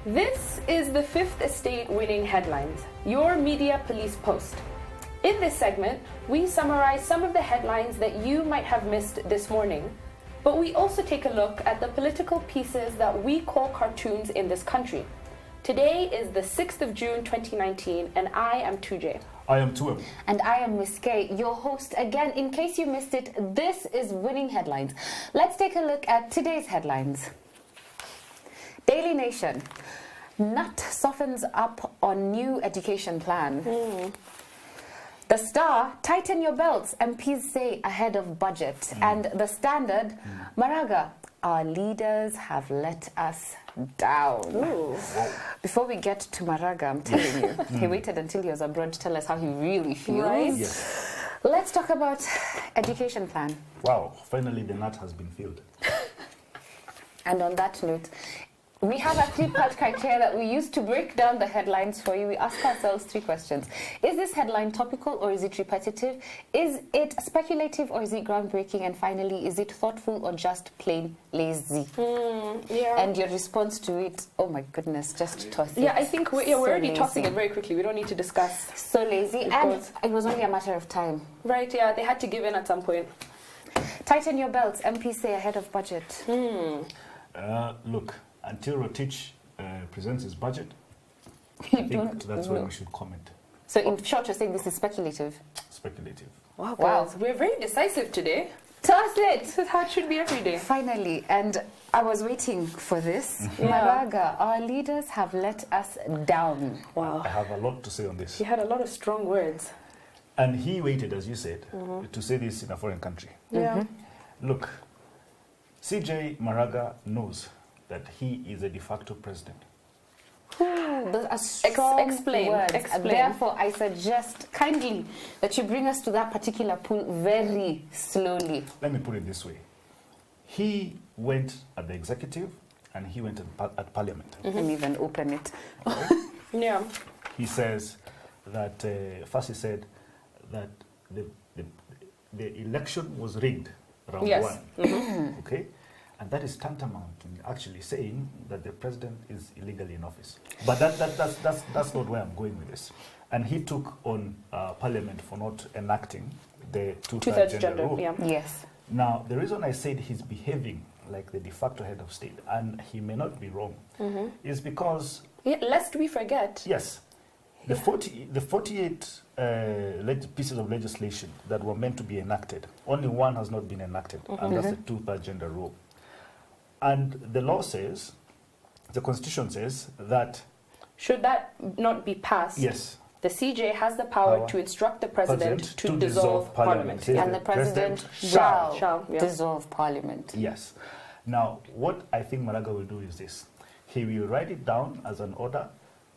This is the Fifth Estate Winning Headlines, your media police post. In this segment, we summarize some of the headlines that you might have missed this morning, but we also take a look at the political pieces that we call cartoons in this country. Today is the 6th of June 2019, and I am 2J. I am Tuem. And I am Miss K, your host. Again, in case you missed it, this is Winning Headlines. Let's take a look at today's headlines. Daily Nation. Nut softens up on new education plan. The Star, tighten your belts, MPs say ahead of budget. And The Standard, MARAGA, our leaders have let us down. Ooh. Before we get to MARAGA, I'm telling you, he waited until he was abroad to tell us how he really feels. Right? Yes. Let's talk about education plan. Wow, finally the nut has been filled. And on that note, we have a three-part criteria that we use to break down the headlines for you. We ask ourselves three questions. Is this headline topical or is it repetitive? Is it speculative or is it groundbreaking? And finally, is it thoughtful or just plain lazy? Yeah. And your response to it, oh my goodness, just toss it. Yeah, I think we're So already lazy. tossing it very quickly. We don't need to discuss. So lazy. And it was only a matter of time. Right, yeah, they had to give in at some point. Tighten your belts. MPs say ahead of budget. Look, until Rotich presents his budget, You I think don't that's know. when we should comment. So in short, you're saying this is speculative? Speculative. Wow, Wow. guys, we're very decisive today. Toss it! This is how it should be every day. Finally, and I was waiting for this. Yeah. MARAGA, our leaders have let us down. Wow. I have a lot to say on this. He had a lot of strong words. And he waited, as you said, to say this in a foreign country. Yeah. Look, CJ MARAGA knows that he is a de facto president. Those are strong explain, words. explain. And therefore, I suggest kindly that you bring us to that particular pool very slowly. Let me put it this way. He went at the executive and he went at parliament. And even open it. Yeah. He says that, first he said that the election was rigged, round Yes. one. Okay? And that is tantamount to actually saying that the president is illegally in office. But that's not where I'm going with this. And he took on parliament for not enacting the two-thirds gender rule. Yeah. Yes. Now, the reason I said he's behaving like the de facto head of state, and he may not be wrong, is because, Yeah, lest we forget. yes, the 48 pieces of legislation that were meant to be enacted, only one has not been enacted, and that's the two-thirds gender rule. And the law says, the constitution says that, Should that not be passed, yes, the CJ has the power to instruct the president to dissolve parliament. Says And the president Shall, shall yeah. dissolve parliament. yes. Now, what I think MARAGA will do is this. He will write it down as an order.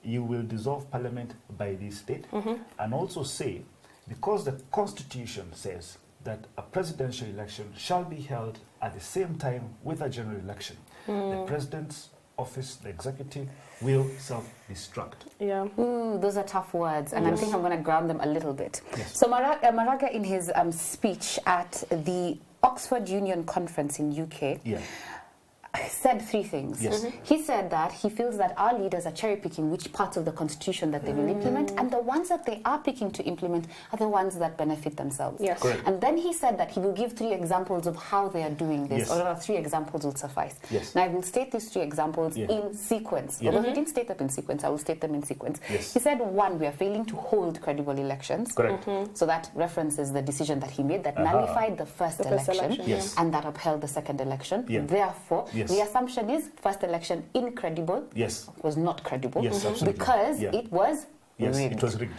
You will dissolve parliament by this date, and also say, because the constitution says that a presidential election shall be held at the same time with a general election, the president's office, the executive, will self-destruct. Yeah. Ooh, those are tough words, and I think I'm going to ground them a little bit. Yes. So MARAGA, in his speech at the Oxford Union Conference in UK, Yeah. said three things. Yes. He said that he feels that our leaders are cherry-picking which parts of the constitution that they will implement, and the ones that they are picking to implement are the ones that benefit themselves. Yes. Correct. And then he said that he will give 3 examples of how they are doing this, Yes. or rather 3 examples will suffice. Yes. Now I will state these 3 examples Yeah. in sequence. Yeah. Although he didn't state them in sequence, I will state them in sequence. Yes. He said, 1, we are failing to hold credible elections. Correct. So that references the decision that he made that nullified the first election, Yes. and that upheld the second election. Yeah. Therefore, Yes. the assumption is first election incredible, Yes. was not credible, Yes, absolutely. because Yeah. it was Yes, rigged. it was rigged.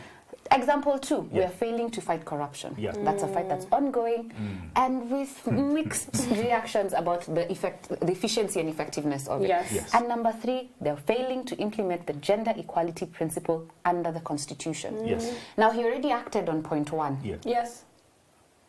Example 2, we Yeah. are failing to fight corruption. Yeah. That's a fight that's ongoing, and with mixed reactions about the efficiency and effectiveness of it. Yes. Yes. And number 3, they're failing to implement the gender equality principle under the Constitution. Yes. Now, he already acted on point 1. Yeah. Yes.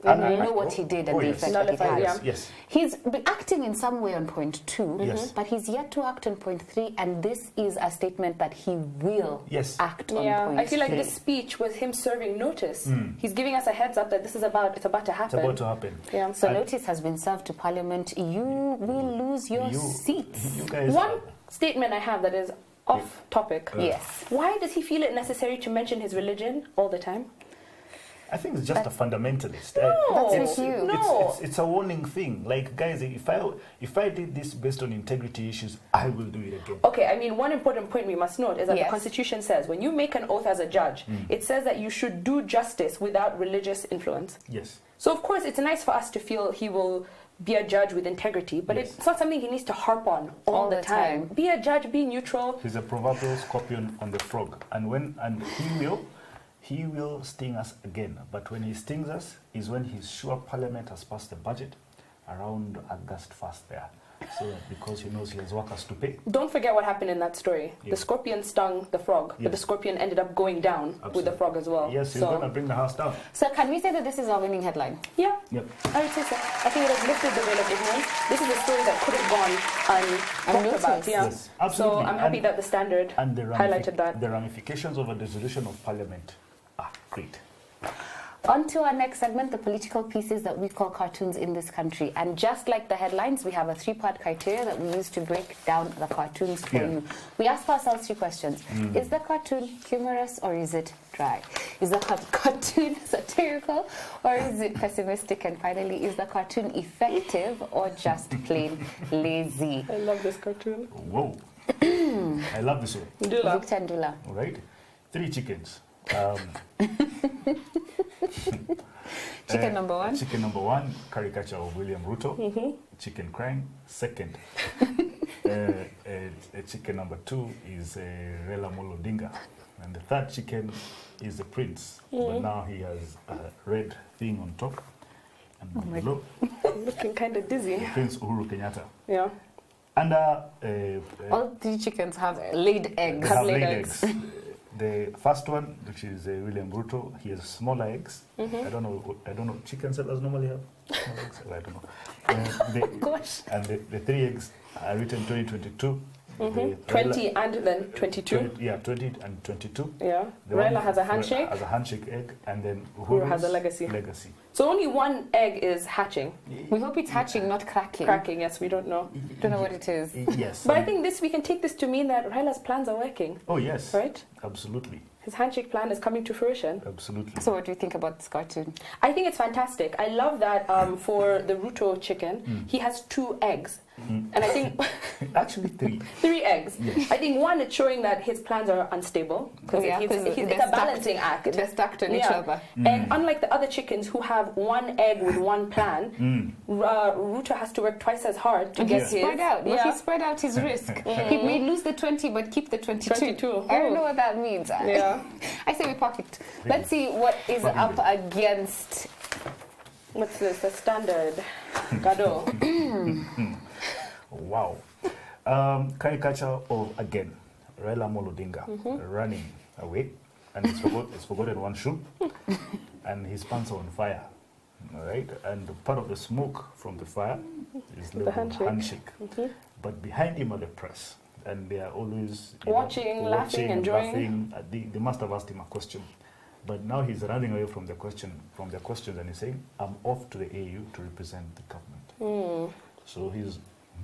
And we know what he did and the yes. effect that it Nullified, had. yeah. Yes. He's been acting in some way on point 2, Yes. but he's yet to act on point 3, and this is a statement that he will Yes. act on Yeah, point I feel like 3. this speech was him serving notice. He's giving us a heads up that this is it's about to It's happen. about to happen. Yeah. So And notice has been served to Parliament. You will lose your you seats. guys One statement I have that is Off topic. Yes. Why does he feel it necessary to mention his religion all the time? I think it's just a fundamentalist. No, That's with you. No. It's a warning thing. Like, guys, if I did this based on integrity issues, I will do it again. Okay, I mean, one important point we must note is that Yes. the Constitution says when you make an oath as a judge, it says that you should do justice without religious influence. Yes. So, of course, it's nice for us to feel he will be a judge with integrity, but Yes. it's not something he needs to harp on all the time. Be a judge, be neutral. He's a proverbial scorpion on the frog, and he will sting us again. But when he stings us is when he's sure Parliament has passed the budget around August 1st there. So because he knows he has workers to pay. Don't forget what happened in that story. Yeah. The scorpion stung the frog, but the Yes. scorpion ended up going down with the Absolutely. frog as well. Yes, he's going to bring the house down. So can we say that this is our winning headline? Yeah, Yep. I would say so. I think it has lifted the veil of ignorance. This is a story that could have gone untalked about. Unnoticed. Yeah. Yes, So absolutely. I'm happy that the Standard And the highlighted that. the ramifications of a dissolution of Parliament are great. On to our next segment, the political pieces that we call cartoons in this country. And just like the headlines, we have a three-part criteria that we use to break down the cartoons for Yeah. you. We ask ourselves three questions. Is the cartoon humorous or is it dry? Is the cartoon satirical or is it pessimistic? And finally, is the cartoon effective or just plain lazy? I love this cartoon. Whoa. I love this one. Dula. Victor and Dula. All right. 3 chickens. Chicken number one. Chicken number one, caricature of William Ruto. Chicken crying. Second. Chicken number 2 is RAILA Odinga. And the third chicken is the prince. But now he has a red thing on top. And below, Looking kind of dizzy. Prince Uhuru Kenyatta. Yeah. And All 3 chickens have laid eggs. they Have have laid laid eggs. eggs. The first one, which is William Ruto, he has smaller eggs. I don't know. Chicken sellers normally have smaller eggs. I don't know. Gosh. And the 3 eggs are written 2022. The 20 and then 22. 20 and 22. Yeah. The one RAILA has a handshake. Has a handshake egg, and then Uhuru has a Uhuru's legacy. So only one egg is hatching. We hope it's hatching, not cracking. Cracking, yes, we don't know. Don't know what it is. Yes. But I think we can take this to mean that RAILA's plans are working, Oh yes. right? Absolutely. His handshake plan is coming to fruition. Absolutely. So what do you think about this cartoon? I think it's fantastic. I love that for the Ruto chicken, he has 2 eggs. And I think Actually 3. 3 eggs. Yes. I think one, it's showing that his plans are unstable because it's a balancing act. They're stacked on each Yeah. other. And unlike the other chickens who have 1 egg with 1 plan, Ruto has to work twice as hard to And get he's his. spread out. But Yeah. he spread out his risk. He may lose the 20, but keep the 22. 22. I don't know what that means. Yeah. I say we park it. Let's see what is up against. What's this? The Standard. Gado. Wow. Caricature of, again, RAILA Odinga running away, and it's forgotten one shoe, and his pants are on fire. All right, and part of the smoke from the fire is The labeled handshake. handshake. But behind him are the press, and they are always Watching, laughing, enjoying. laughing. They must have asked him a question, but now he's running away from the questions, and he's saying, "I'm off to the AU to represent the government." So his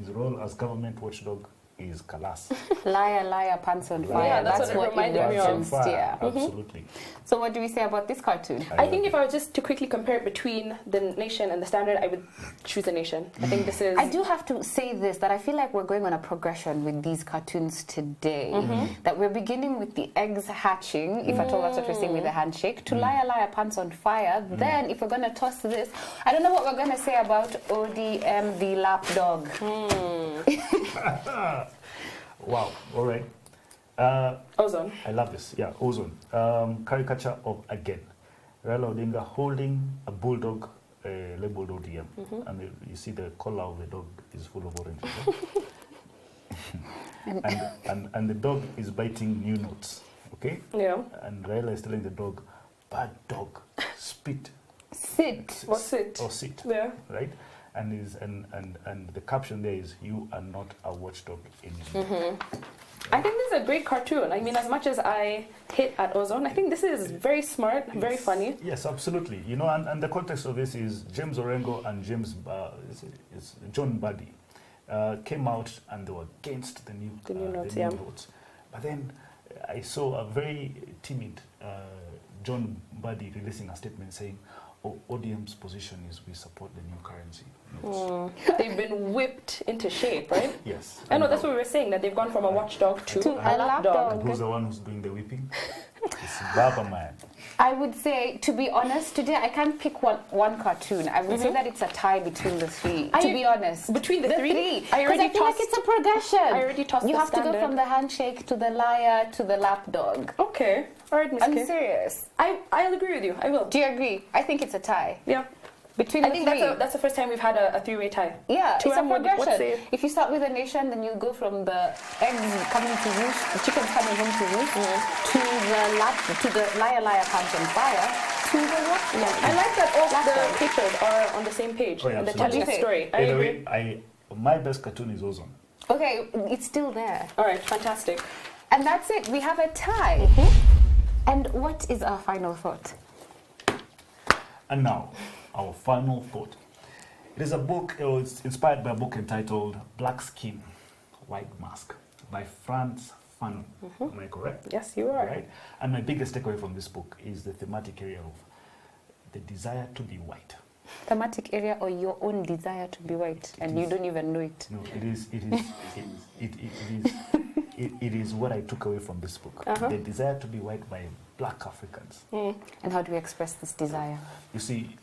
role as government watchdog is Kalas. Liar, liar, pants on fire. Yeah, that's what it reminded me of. referenced, yeah. Absolutely. So what do we say about this cartoon? I think if I was just to quickly compare it between the Nation and the Standard, I would choose the Nation. I think this is. I do have to say this, that I feel like we're going on a progression with these cartoons today. That we're beginning with the eggs hatching, if at all that's what we're saying with the handshake, to liar, liar, pants on fire. Then, if we're going to toss this, I don't know what we're going to say about ODM, the lapdog. Wow. All right. Ozone. I love this. Yeah, ozone. Caricature of, again, RAILA Odinga holding a bulldog labeled ODM. And you see the collar of the dog is full of oranges. and the dog is biting new notes. Okay? Yeah. And RAILA is telling the dog, bad dog, spit. Sit. Or sit. Or sit. Yeah. Right? And the caption there is, "You are not a watchdog anymore." I think this is a great cartoon. I mean, as much as I hit at Ozone, I think this is very smart, very funny. Yes, absolutely. You know, and the context of this is James Orengo and John Buddy came out and they were against the new The new notes, new yeah. notes. But then I saw a very timid John Mbadi releasing a statement saying, ODM's position is we support the new currency. They've been whipped into shape, right? Yes. I know, that's what we were saying, that they've gone from a watchdog to a lapdog. And who's the one who's doing the whipping? It's Baba Man. I would say, to be honest, today I can't pick one cartoon. I would say that it's a tie between the three. To be honest, between the three? Because I feel like it's a progression. I already tossed You the have standard. to go from the handshake to the liar to the lapdog. Okay. All right, Miss I'm K. serious. I'll agree with you. I will. Do you agree? I think it's a tie. Yeah. Between I the think three. that's the first time we've had a three-way tie. Yeah, it's a Turam, what's progression. it? If you start with a nation, then you go from the eggs coming to roost, the chickens coming home to roost, to the liar comes on fire, to the watchdog. I like that all the papers are on the same page and they're telling a story. I agree. My best cartoon is Ozone. Okay, it's still there. All right, fantastic. And that's it. We have a tie. And what is our final thought? And now, our final thought. It is a book, it's inspired by a book entitled Black Skin, White Mask by Frantz Fanon. Am I correct? Yes, you are. Right? And my biggest takeaway from this book is the thematic area of the desire to be white. Thematic area or your own desire to be white, and you don't even know it. No, it is what I took away from this book. The desire to be white by black Africans. And how do we express this desire? You see,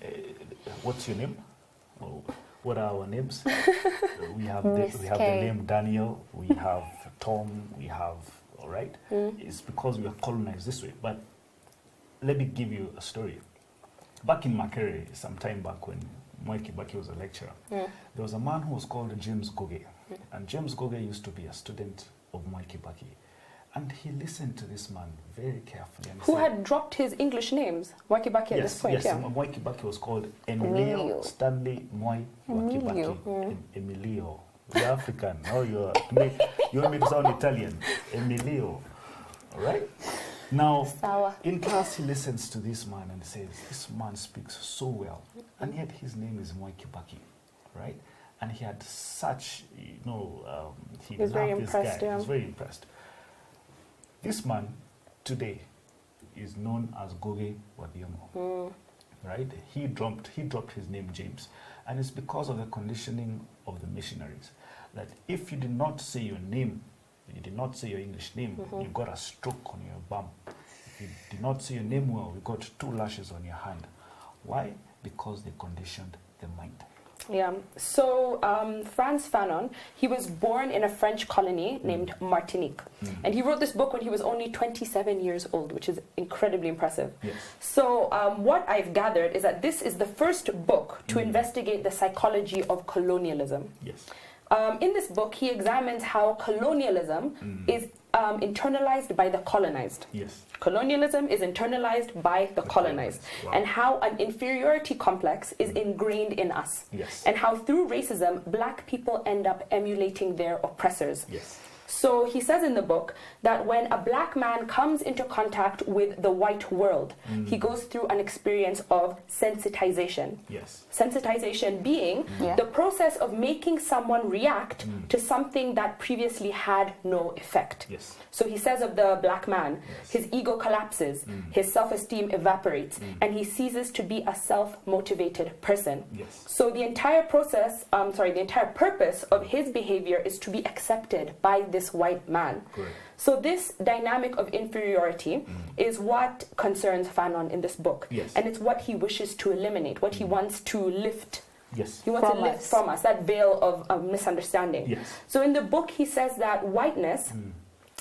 what's your name? Oh, what are our names? we have the name Daniel, we have Tom, we have, all right? It's because we are colonized this way. But let me give you a story. Back in Makerere, some time back when Mwai Kibaki was a lecturer, there was a man who was called James Goge. And James Goge used to be a student of Mwai Kibaki. And he listened to this man very carefully. And Who had dropped his English names, Mwai Kibaki at this point, yes, Mwai Kibaki was called Emilio Stanley Mwai Kibaki. Emilio. You're African. No, you want me to sound Italian. Emilio. All right? Now, in class, he listens to this man and says, this man speaks so well. And yet his name is Mwai Kibaki, right? And he had such, he was very impressed, He was very impressed. This man today is known as Goge Wadiomo, right? He dropped his name James, and it's because of the conditioning of the missionaries that if you did not say your name, you did not say your English name, you got a stroke on your bum. If you did not say your name well, you got 2 lashes on your hand. Why? Because they conditioned the mind. Yeah. So Frantz Fanon, he was born in a French colony named Martinique. And he wrote this book when he was only 27 years old, which is incredibly impressive. Yes. So what I've gathered is that this is the first book to investigate the psychology of colonialism. Yes. In this book, he examines how colonialism is internalized by the colonized. Yes. Colonialism is internalized by the colonized. Wow. And how an inferiority complex is ingrained in us. Yes. And how through racism, black people end up emulating their oppressors. Yes. So he says in the book that when a black man comes into contact with the white world, he goes through an experience of sensitization. Yes. Sensitization being the process of making someone react to something that previously had no effect. Yes. So he says of the black man, his ego collapses, his self-esteem evaporates, and he ceases to be a self-motivated person. Yes. So the entire the entire purpose of his behavior is to be accepted by this white man. Correct. So this dynamic of inferiority is what concerns Fanon in this book. Yes. And it's what he wishes to eliminate, what he wants to lift. Yes. He wants to lift from us, that veil of misunderstanding. Yes. So in the book, he says that whiteness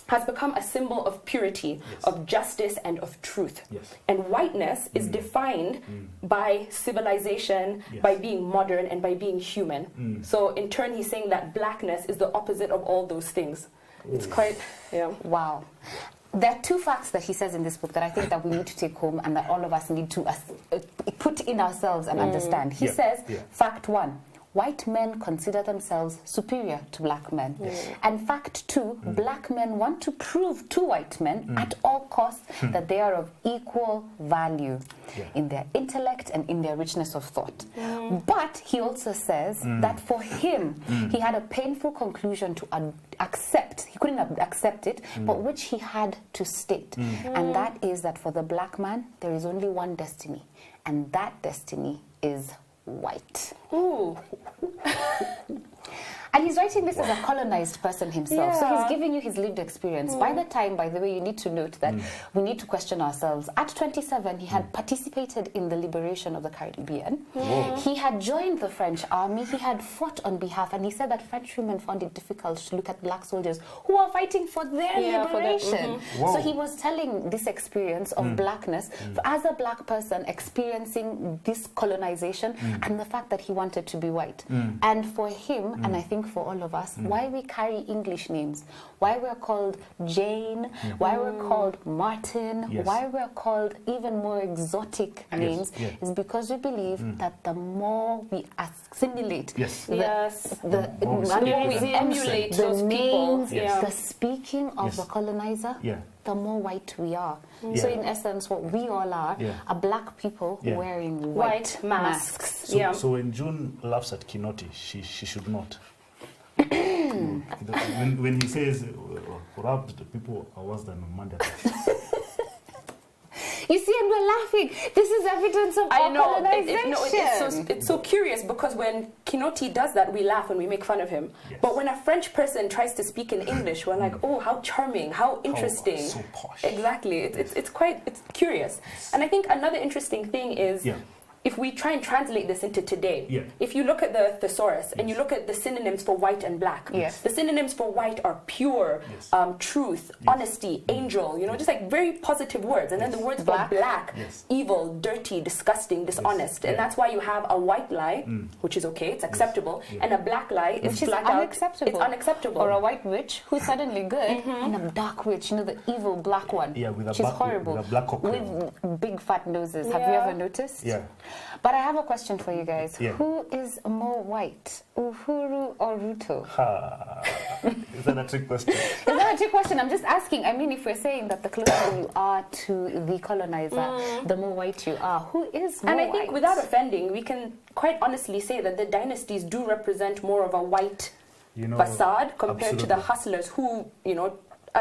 has become a symbol of purity, of justice, and of truth. Yes. And whiteness is defined by civilization, by being modern, and by being human. So in turn, he's saying that blackness is the opposite of all those things. It's quite, Wow. There are 2 facts that he says in this book that I think that we need to take home and that all of us need to put in ourselves and understand. He says, fact 1, white men consider themselves superior to black men. And fact two, black men want to prove to white men at all costs that they are of equal value in their intellect and in their richness of thought. But he also says that for him, he had a painful conclusion to accept. He couldn't accept it, but which he had to state. And that is that for the black man, there is only one destiny. And that destiny is white. Ooh. And he's writing this as a colonized person himself. So he's giving you his lived experience. By the time, by the way, you need to note that we need to question ourselves. At 27, he had participated in the liberation of the Caribbean. He had joined the French army. He had fought on behalf, and he said that French women found it difficult to look at black soldiers who are fighting for their liberation. So he was telling this experience of blackness as a black person experiencing this colonization and the fact that he wanted to be white. And for him, and I think for all of us, why we carry English names, why we're called Jane, why we're called Martin, why we're called even more exotic names, is because we believe that the more we assimilate, the more we emulate those names, people, the speaking of the colonizer, the more white we are. So in essence, what we all are black people wearing white masks. So when June laughs at Kinoti, she should not. when he says corrupt, the people are worse than Mandela. You see, and we're laughing. This is evidence of our colonization. It's so curious because when Kinoti does that, we laugh and we make fun of him. But when a French person tries to speak in English, we're like, oh, how charming, how interesting. So posh. Exactly. It's curious. And I think another interesting thing is, if we try and translate this into today, if you look at the thesaurus and you look at the synonyms for white and black, the synonyms for white are pure, truth, honesty, angel, just like very positive words. And then the words for black, evil, dirty, disgusting, dishonest. And that's why you have a white lie, which is okay, it's acceptable, and a black lie is flat unacceptable. It's unacceptable. Or a white witch who's suddenly good, and a dark witch, the evil black one, which is horrible, with a black with big fat noses. Have you ever noticed? But I have a question for you guys. Who is more white, UHURU or Ruto? Is that a trick question? Is that a trick question? I'm just asking. I mean, if we're saying that the closer you are to the colonizer, the more white you are, who is more white? And I think without offending, we can quite honestly say that the dynasties do represent more of a white facade compared to the hustlers who,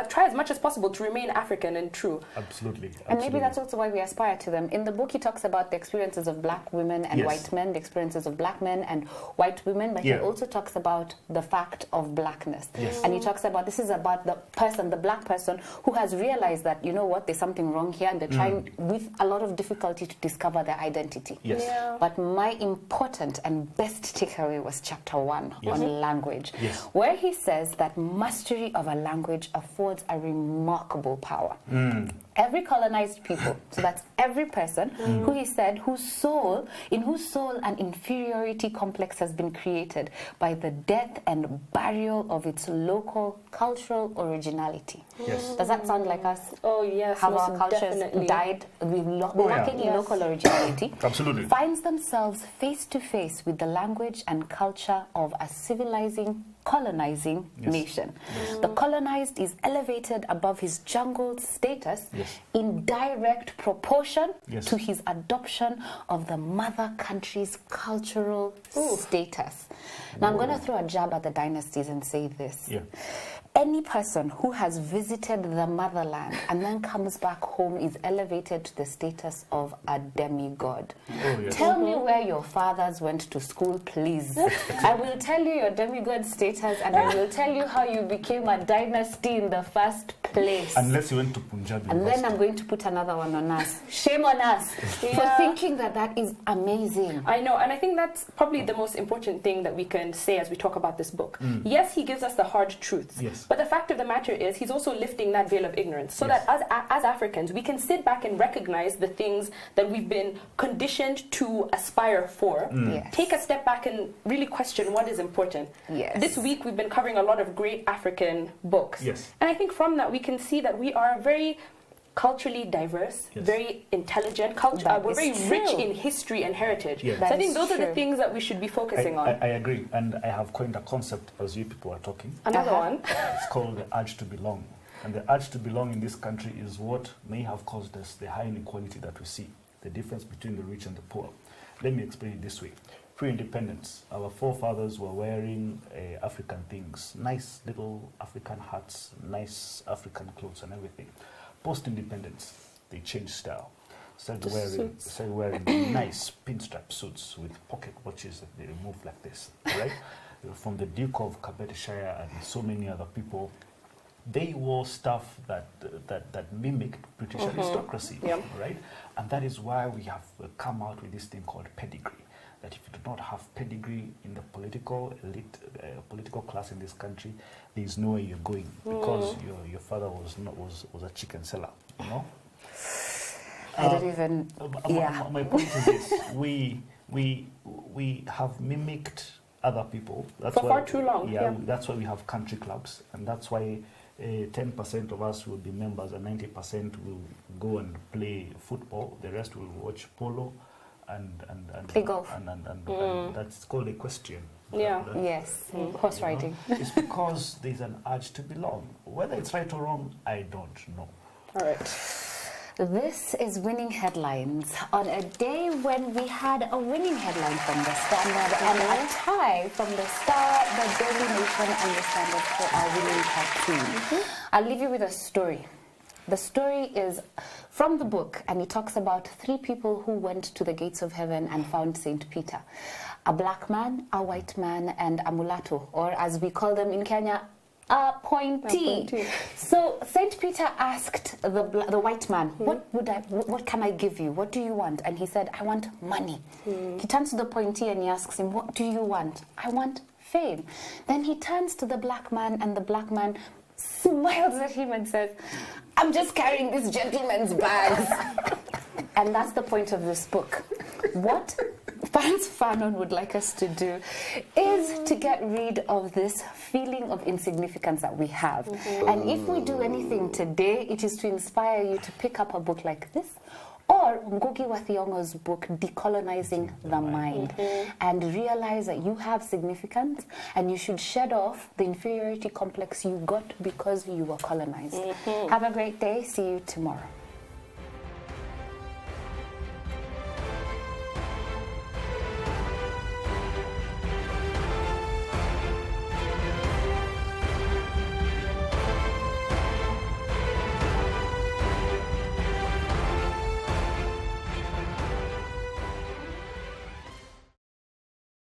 try as much as possible to remain African and true. Absolutely. And maybe that's also why we aspire to them. In the book, he talks about the experiences of black women and white men, the experiences of black men and white women, but he also talks about the fact of blackness. And he talks about, this is about the person, the black person, who has realized that, there's something wrong here, and they're trying with a lot of difficulty to discover their identity. But my important and best takeaway was chapter 1 on language, where he says that mastery of a language affords a remarkable power. Every colonized people, so that's every person who he said in whose soul an inferiority complex has been created by the death and burial of its local cultural originality. Does that sound like us? Oh yes, how our cultures died lacking in local originality? Absolutely. Finds themselves face to face with the language and culture of a colonizing nation. The colonized is elevated above his jungled status in direct proportion to his adoption of the mother country's cultural status. Now I'm going to throw a jab at the dynasties and say this. Any person who has visited the motherland and then comes back home is elevated to the status of a demigod. Tell me where your fathers went to school, please. I will tell you your demigod status, and I will tell you how you became a dynasty in the first place. Unless you went to Punjab. And then I'm going to put another one on us. Shame on us for thinking that is amazing. I know, and I think that's probably the most important thing that we can say as we talk about this book. Yes, he gives us the hard truths. But the fact of the matter is, he's also lifting that veil of ignorance so that as Africans, we can sit back and recognize the things that we've been conditioned to aspire for. Take a step back and really question what is important. This week, we've been covering a lot of great African books. And I think from that, we can see that we are very culturally diverse, Yes. very intelligent, That we're is very true. rich in history and heritage. Yes. So I That think is those are the true. things that we should be focusing on. I agree, and I have coined a concept as you people are talking. Another Uh-huh. one. It's called the urge to belong. And the urge to belong in this country is what may have caused us the high inequality that we see, the difference between the rich and the poor. Let me explain it this way. Pre-independence, our forefathers were wearing African things, nice little African hats, nice African clothes and everything. Post-independence, they changed style. Started wearing nice pinstripe suits with pocket watches that they remove like this, right? From the Duke of Cabetshire and so many other people, they wore stuff that mimicked British aristocracy, Yep. right? And that is why we have come out with this thing called pedigree. That if you do not have pedigree in the political elite, political class in this country, there is nowhere you're going because your father was a chicken seller, you know. I don't even. Yeah. My point is this: we have mimicked other people. That's For why, far too long, yeah. That's why we have country clubs, and that's why 10% of us will be members, and 90% will go and play football. The rest will watch polo, and Play golf. and that's called equestrian. Yeah. Yes, horse riding. It's because there's an urge to belong. Whether it's right or wrong, I don't know. All right. This is Winning Headlines on a day when we had a winning headline from the Standard and a tie from the Star, the Daily Nation, and the Standard for our winning cartoon. I'll leave you with a story. The story is from the book, and it talks about 3 people who went to the gates of heaven and found St. Peter. A black man, a white man, and a mulatto, or as we call them in Kenya, a pointee. So St. Peter asked the white man, what can I give you? What do you want? And he said, I want money. He turns to the pointee and he asks him, what do you want? I want fame. Then he turns to the black man, and the black man smiles at him and says, I'm just carrying this gentleman's bags. And that's the point of this book. What Frantz Fanon would like us to do is to get rid of this feeling of insignificance that we have. And if we do anything today, it is to inspire you to pick up a book like this, or Ngugi wa Thiong'o's book, Decolonizing the Mind, and realize that you have significance and you should shed off the inferiority complex you got because you were colonized. Have a great day. See you tomorrow.